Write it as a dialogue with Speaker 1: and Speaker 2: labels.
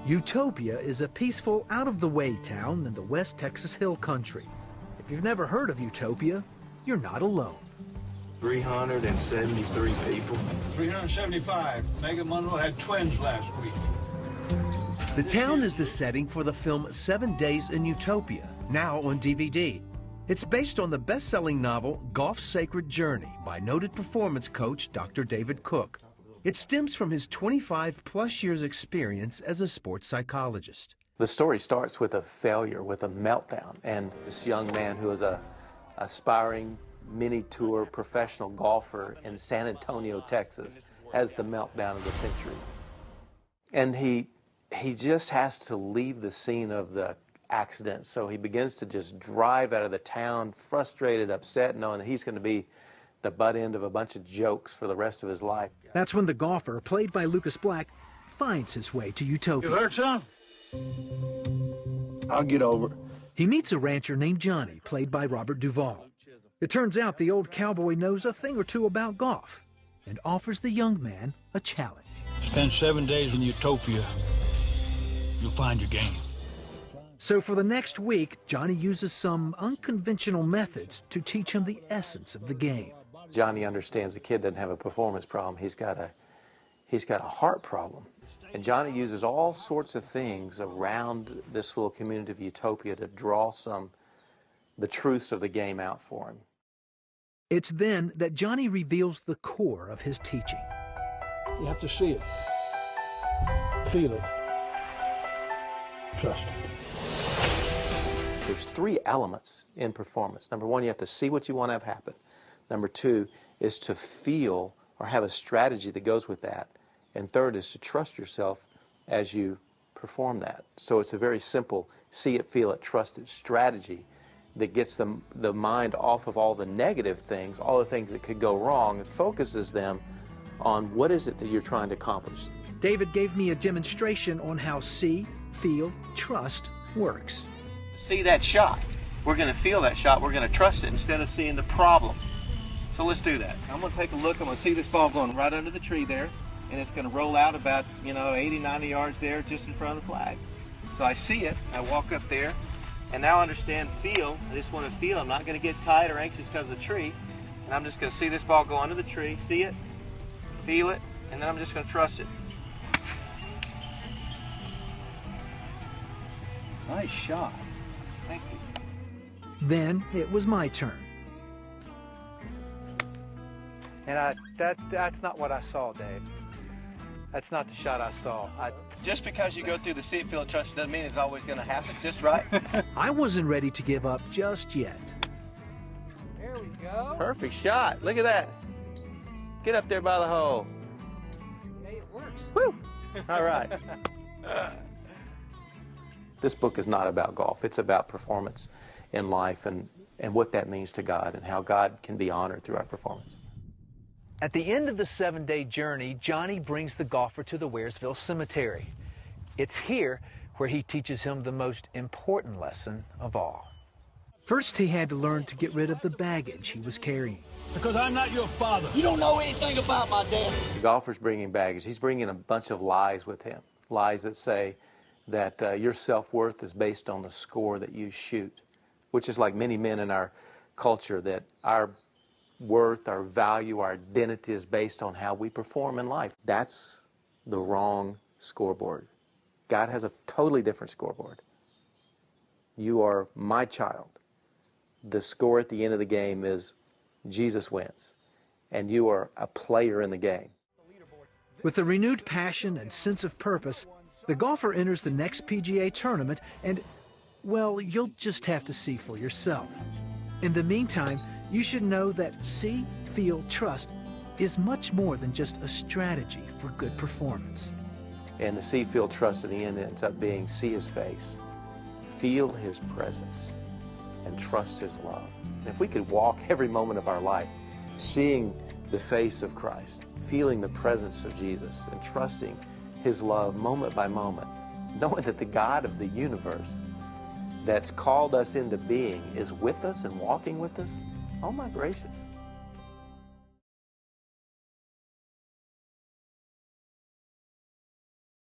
Speaker 1: Utopia is a peaceful, out-of-the-way town in the West Texas Hill Country. If you've never heard of Utopia, you're not alone.
Speaker 2: 373 people.
Speaker 3: 375. Megan Monroe had twins last week.
Speaker 4: The town is the setting for the film 7 Days in Utopia, now on DVD. It's based on the best-selling novel Golf's Sacred Journey by noted performance coach Dr. David Cook. It stems from his 25-plus years experience as a sports psychologist.
Speaker 5: The story starts with a failure, with a meltdown, and this young man who is a aspiring mini-tour professional golfer in San Antonio, Texas, has the meltdown of the century. And he just has to leave the scene of the accident, so he begins to just drive out of the town, frustrated, upset, knowing that he's going to be the butt end of a bunch of jokes for the rest of his life.
Speaker 1: That's when the golfer, played by Lucas Black, finds his way to Utopia.
Speaker 3: You hurt, son?
Speaker 2: I'll get over it.
Speaker 1: He meets a rancher named Johnny, played by Robert Duvall. It turns out the old cowboy knows a thing or two about golf and offers the young man a challenge.
Speaker 3: Spend 7 days in Utopia. You'll find your game.
Speaker 1: So for the next week, Johnny uses some unconventional methods to teach him the essence of the game.
Speaker 5: Johnny understands the kid doesn't have a performance problem. He's got a heart problem. And Johnny uses all sorts of things around this little community of Utopia to draw the truths of the game out for him.
Speaker 1: It's then that Johnny reveals the core of his teaching.
Speaker 3: You have to see it, feel it, trust it.
Speaker 5: There's 3 elements in performance. Number 1, you have to see what you want to have happen. Number 2 is to feel or have a strategy that goes with that. And third is to trust yourself as you perform that. So it's a very simple see it, feel it, trust it strategy that gets the mind off of all the negative things, all the things that could go wrong, and focuses them on what is it that you're trying to accomplish.
Speaker 1: David gave me a demonstration on how see, feel, trust works.
Speaker 5: See that shot. We're going to feel that shot. We're going to trust it instead of seeing the problem. So let's do that. I'm going to take a look. I'm going to see this ball going right under the tree there, and it's going to roll out about, 80, 90 yards there just in front of the flag. So I see it. I walk up there, and now I understand feel. I just want to feel. I'm not going to get tight or anxious because of the tree, and I'm just going to see this ball go under the tree, see it, feel it, and then I'm just going to trust it.
Speaker 3: Nice shot.
Speaker 5: Thank you.
Speaker 1: Then it was my turn.
Speaker 6: And that's not what I saw, Dave. That's not the shot I saw.
Speaker 5: Just because you go through the see it, feel it, trust it doesn't mean it's always going to happen just right.
Speaker 1: I wasn't ready to give up just yet.
Speaker 6: There we go.
Speaker 5: Perfect shot. Look at that. Get up there by the hole.
Speaker 6: Hey, it works.
Speaker 5: Woo! All right. This book is not about golf. It's about performance in life and what that means to God and how God can be honored through our performance.
Speaker 6: At the end of the 7-day journey, Johnny brings the golfer to the Waresville Cemetery. It's here where he teaches him the most important lesson of all.
Speaker 1: First, he had to learn to get rid of the baggage he was carrying.
Speaker 3: Because I'm not your father.
Speaker 2: You don't know anything about my dad.
Speaker 5: The golfer's bringing baggage. He's bringing a bunch of lies with him. Lies that say that your self-worth is based on the score that you shoot, which is like many men in our culture, that our worth, our value, our identity is based on how we perform in life. That's the wrong scoreboard. God has a totally different scoreboard. You are my child. The score at the end of the game is Jesus wins, and you are a player in the game.
Speaker 1: With a renewed passion and sense of purpose, the golfer enters the next PGA tournament and, well, you'll just have to see for yourself. In the meantime, you should know that see, feel, trust is much more than just a strategy for good performance.
Speaker 5: And the see, feel, trust in the end ends up being see his face, feel his presence, and trust his love. And if we could walk every moment of our life seeing the face of Christ, feeling the presence of Jesus, and trusting his love moment by moment, knowing that the God of the universe that's called us into being is with us and walking with us, oh my gracious.